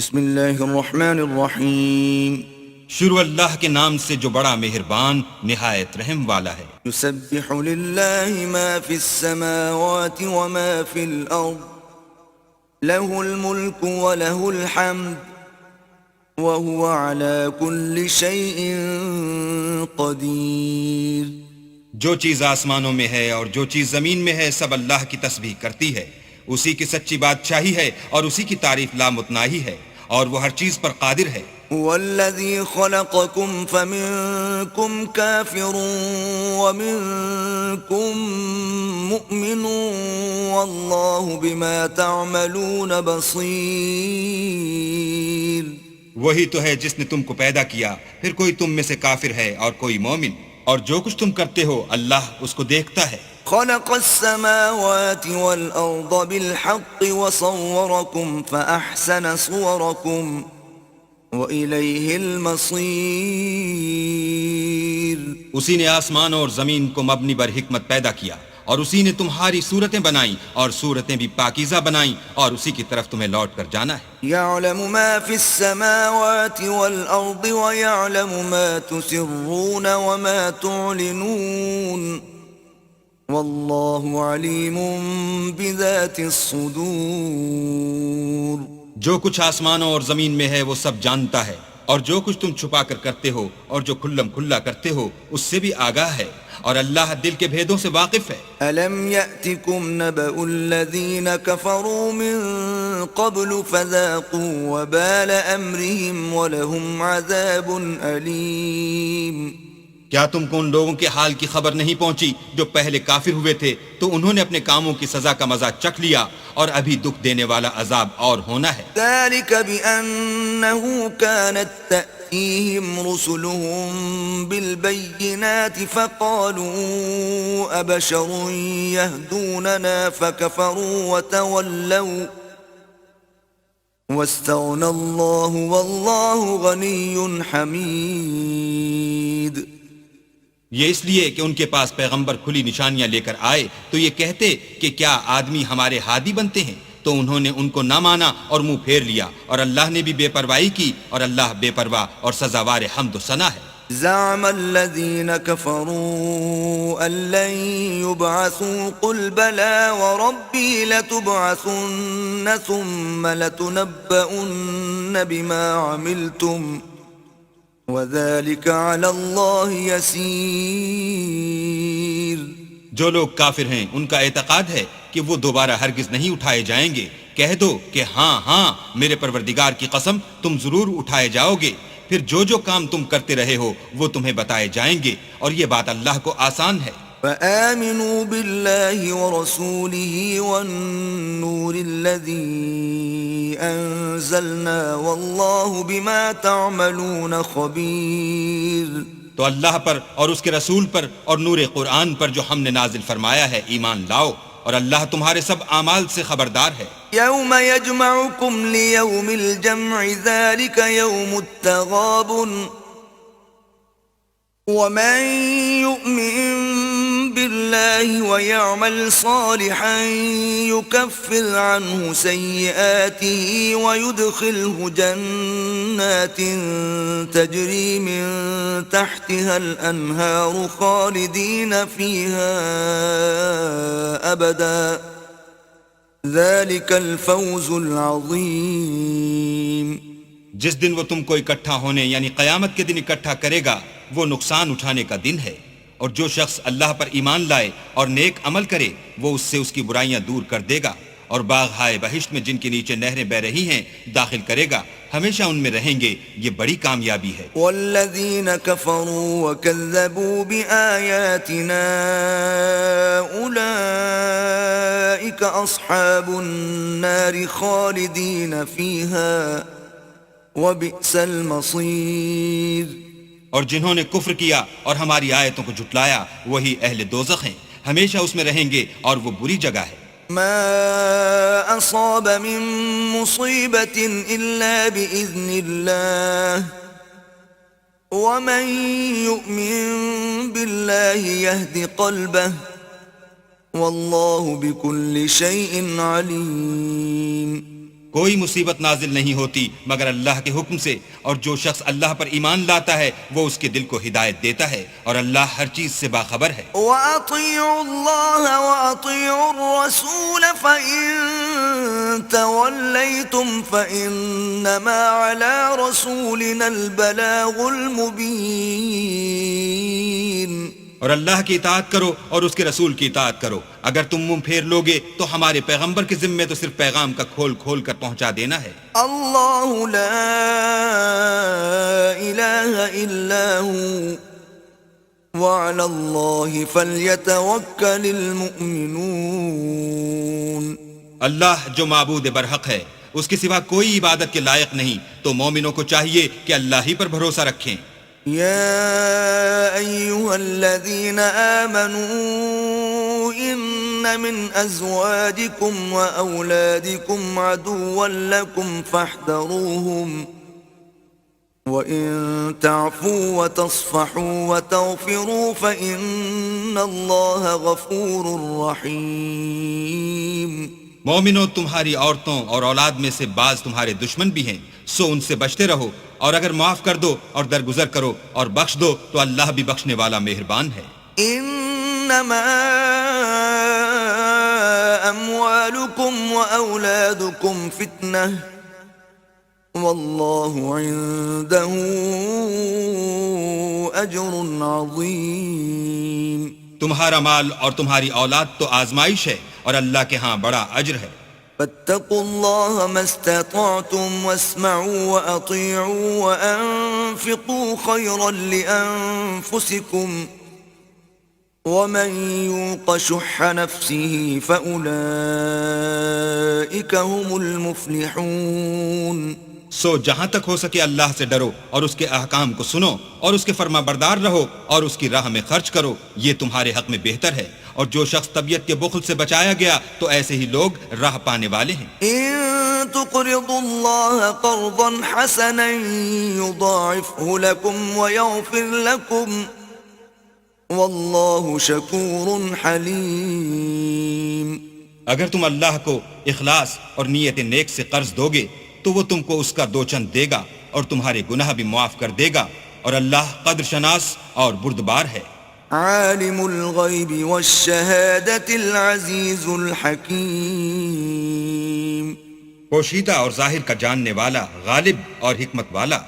بسم اللہ الرحمن الرحیم شروع اللہ کے نام سے جو بڑا مہربان نہایت رحم والا ہے۔ یسبح للہ ما فی السماوات وما فی الارض له الملک وله الحمد وهو على كل شيء قدیر۔ جو چیز آسمانوں میں ہے اور جو چیز زمین میں ہے سب اللہ کی تسبیح کرتی ہے، اسی کی سچی بادشاہی ہے اور اسی کی تعریف لامتناہی ہے، اور وہ ہر چیز پر قادر ہے۔ والذی خلقکم فمنکم کافر ومنکم مؤمن واللہ بما تعملون بصیر۔ وہی تو ہے جس نے تم کو پیدا کیا، پھر کوئی تم میں سے کافر ہے اور کوئی مومن، اور جو کچھ تم کرتے ہو اللہ اس کو دیکھتا ہے۔ خلق السماوات والأرض بالحق وصوركم فأحسن صوركم وإليه المصير۔ اسی نے آسمان اور زمین کو مبنی بر حکمت پیدا کیا، اور اسی نے تمہاری صورتیں بنائیں اور صورتیں بھی پاکیزہ بنائیں، اور اسی کی طرف تمہیں لوٹ کر جانا ہے۔ يعلم ما في السماوات والأرض ويعلم ما تسرون وما تعلنون واللہ علیم بذات الصدور۔ جو کچھ آسمانوں اور زمین میں ہے وہ سب جانتا ہے، اور جو کچھ تم چھپا کر کرتے ہو اور جو کھلم کھلا کرتے ہو اس سے بھی آگاہ ہے، اور اللہ دل کے بھیدوں سے واقف ہے۔ أَلَمْ يَأْتِكُمْ نَبَأُ الَّذِينَ كَفَرُوا مِن قَبْلُ فَذَاقُوا وَبَالَ أَمْرِهِمْ وَلَهُمْ عَذَابٌ أَلِيمٌ۔ کیا تم کو ان لوگوں کے حال کی خبر نہیں پہنچی جو پہلے کافر ہوئے تھے، تو انہوں نے اپنے کاموں کی سزا کا مزہ چکھ لیا، اور ابھی دکھ دینے والا عذاب اور ہونا ہے۔ ذَلِكَ بِأَنَّهُ كَانَتْ تَأْتِيهِمْ رُسُلُهُم بِالْبَيِّنَاتِ فَقَالُوا أَبَشَرٌ يَهْدُونَنَا فَكَفَرُوا وَتَوَلَّوْا وَاسْتَغْنَى اللَّهُ وَاللَّهُ غَنِيٌّ حَمِيدٌ۔ یہ اس لیے کہ ان کے پاس پیغمبر کھلی نشانیاں لے کر آئے تو یہ کہتے کہ کیا آدمی ہمارے ہادی بنتے ہیں، تو انہوں نے ان کو نہ مانا اور منہ پھیر لیا، اور اللہ نے بھی بے پرواہی کی، اور اللہ بے پرواہ اور سزاوار حمد و ثنا ہے۔ زعم الذين كفروا أن لن يبعثوا قل بلى وربي لتبعثن ثم لتنبؤن بما عملتم وَذَلِكَ عَلَى اللَّهِ يَسِيرٌ۔ جو لوگ کافر ہیں ان کا اعتقاد ہے کہ وہ دوبارہ ہرگز نہیں اٹھائے جائیں گے۔ کہہ دو کہ ہاں ہاں میرے پروردگار کی قسم تم ضرور اٹھائے جاؤ گے، پھر جو کام تم کرتے رہے ہو وہ تمہیں بتائے جائیں گے، اور یہ بات اللہ کو آسان ہے۔ فآمنوا بالله ورسوله والنور الذي أنزلنا والله بما تعملون خبير۔ تو اللہ پر اور اس کے رسول پر اور نور قرآن پر جو ہم نے نازل فرمایا ہے ایمان لاؤ، اور اللہ تمہارے سب اعمال سے خبردار ہے۔ يوم يجمعكم ليوم الجمع ذلك يوم التغابن ومن يؤمن بالله ويعمل صالحا يكفر عنه سيئاته ويدخله جنات تجري من تحتها الأنهار خالدين فيها أبدا ذلك الفوز العظيم۔ جس دن وہ تم کو اکٹھا ہونے یعنی قیامت کے دن اکٹھا کرے گا وہ نقصان اٹھانے کا دن ہے، اور جو شخص اللہ پر ایمان لائے اور نیک عمل کرے وہ اس سے اس کی برائیاں دور کر دے گا، اور باغ ہائے بہشت میں جن کے نیچے نہریں بہ رہی ہیں داخل کرے گا، ہمیشہ ان میں رہیں گے، یہ بڑی کامیابی ہے۔ والذین کفروا وکذبوا بآیاتنا اولئک اصحاب النار خالدین فیہا وبئس المصیر۔ اور جنہوں نے کفر کیا اور ہماری آیتوں کو جھٹلایا وہی اہل دوزخ ہیں، ہمیشہ اس میں رہیں گے، اور وہ بری جگہ ہے۔ ما اصاب من مصیبت الا باذن اللہ ومن یؤمن باللہ یہد قلبہ واللہ بكل شيء علیم۔ کوئی مصیبت نازل نہیں ہوتی مگر اللہ کے حکم سے، اور جو شخص اللہ پر ایمان لاتا ہے وہ اس کے دل کو ہدایت دیتا ہے، اور اللہ ہر چیز سے باخبر ہے۔ وَأَطِيعُوا اللَّهَ وَأَطِيعُوا الرَّسُولَ فَإِن تَوَلَّيْتُمْ فَإِنَّمَا عَلَى رَسُولِنَا الْبَلَاغُ الْمُبِينُ۔ اور اللہ کی اطاعت کرو اور اس کے رسول کی اطاعت کرو، اگر تم منہ پھیر لوگے تو ہمارے پیغمبر کے ذمے تو صرف پیغام کا کھول کھول کر پہنچا دینا ہے۔ اللہ لا الہ الا ہو وعلی اللہ فلیتوکل المؤمنون۔ اللہ جو معبود برحق ہے، اس کے سوا کوئی عبادت کے لائق نہیں، تو مومنوں کو چاہیے کہ اللہ ہی پر بھروسہ رکھیں۔ يا أيها الذين آمنوا إن من أزواجكم وأولادكم عدوا لكم فاحذروهم وإن تعفوا وتصفحوا وتغفروا فإن الله غفور رحيم۔ مومنو، تمہاری عورتوں اور اولاد میں سے بعض تمہارے دشمن بھی ہیں، سو ان سے بچتے رہو، اور اگر معاف کر دو اور درگزر کرو اور بخش دو تو اللہ بھی بخشنے والا مہربان ہے۔ انما اموالکم واولادکم فتنہ واللہ عنده اجر عظیم۔ تمہارا مال اور تمہاری اولاد تو آزمائش ہے، اور اللہ کے ہاں بڑا اجر ہے۔ فاتقوا الله ما استطعتم واسمعوا وأطيعوا وأنفقوا خيرا لأنفسكم ومن يوق شح نفسه فأولئك هم المفلحون۔ سو جہاں تک ہو سکے اللہ سے ڈرو اور اس کے احکام کو سنو اور اس کے فرما بردار رہو اور اس کی راہ میں خرچ کرو، یہ تمہارے حق میں بہتر ہے۔ اور جو شخص طبیعت کے بخل سے بچایا گیا تو ایسے ہی لوگ راہ پانے والے ہیں۔ ان تقرضوا الله قرضا حسنا يضاعفه لكم ويغفر لكم والله شكور حليم۔ اگر تم اللہ کو اخلاص اور نیت نیک سے قرض دو گے تو وہ تم کو اس کا دو چند دے گا اور تمہارے گناہ بھی معاف کر دے گا، اور اللہ قدر شناس اور بردبار ہے۔ عالم الغیب والشہادة العزیز الحکیم۔ پوشیدہ اور ظاہر کا جاننے والا، غالب اور حکمت والا۔